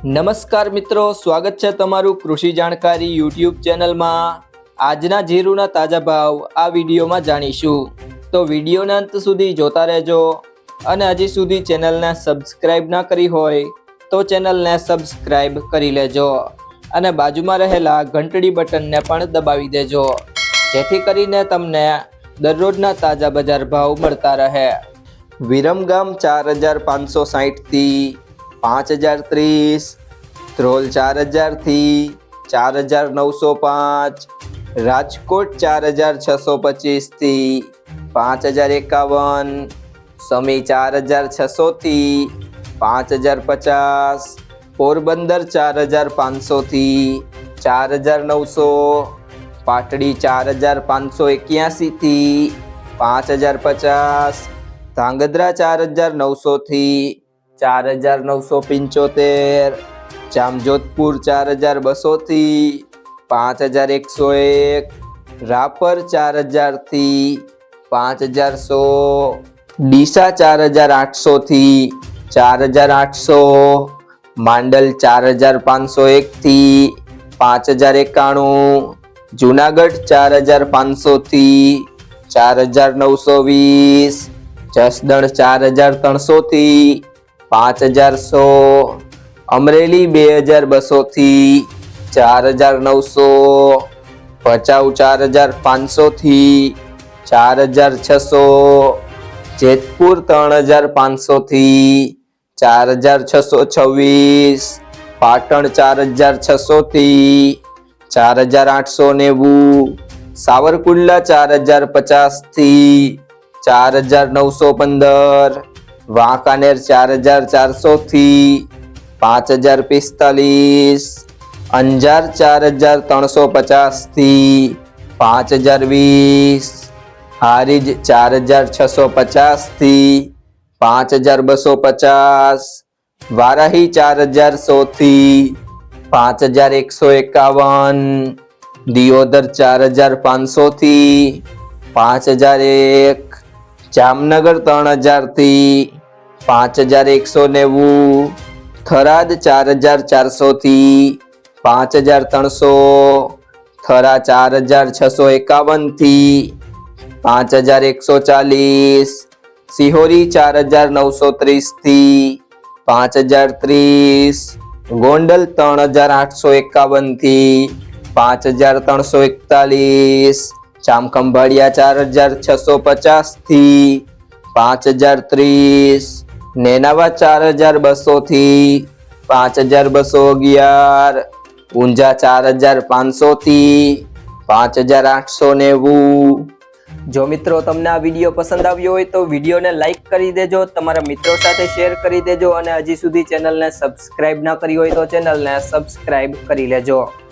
નમસ્કાર મિત્રો, સ્વાગત છે તમારું કૃષિ જાણકારી યુટ્યુબ ચેનલમાં। આજના જીરુના તાજા ભાવ આ વિડીયોમાં જાણીશું, તો વિડીયોના અંત સુધી જોતા રહેજો। અને હજી સુધી ચેનલને સબસ્ક્રાઇબ ના કરી હોય તો ચેનલને સબસ્ક્રાઇબ કરી લેજો અને બાજુમાં રહેલા ઘંટડી બટનને પણ દબાવી દેજો, જેથી કરીને તમને દરરોજના તાજા બજાર ભાવ મળતા રહે। વિરમગામ 4560 થી 5030, ધ્રોલ 4000 થી 4905, રાજકોટ 4625 થી 5051, સમી 4600 થી 5050, પોરબંદર 4500 થી 4900, પાટડી 4581 થી 5050, ધાંગધ્રા 4900 થી 4975, જામજોધપુર 4200 થી 5101, રાપર 4000 થી 5100, ડીસા 4800 થી 4800, માંડલ 4501 થી 5091, જુનાગઢ 4500 થી 4920, જસદણ 4300 થી 5100, અમરેલી 2200 થી 4900, ભચાઉ 4500 થી 4600, જેતપુર 3500 થી 4626, પાટણ 4600 થી 4890, સાવરકુંડલા 4050 થી 4915, વાંકાનેર 4400 થી 5045, અંજાર 4350 થી 5020, હારીજ 4650 થી 5250, વારાહી 4100 થી 5151, દિયોદર 4500 થી 5001, જામનગર 3000 થી 5190, થરાદ 4400 થી 5300, થરા 4651 થી 5140, સિહોરી 4930 થી 5030, ગોંડલ 3851 થી 5341, ચામખંભાળિયા 4650 થી 5030, નેનાવા 4200 થી 5211, ઊંઝા 4500 થી 5890। જો મિત્રો તમને આ વિડીયો પસંદ આવ્યો હોય તો વિડીયોને લાઈક કરી દેજો, તમારા મિત્રો સાથે શેર કરી દેજો અને હજી સુધી ચેનલને સબસ્ક્રાઇબ ના કરી હોય તો ચેનલને સબસ્ક્રાઇબ કરી લેજો।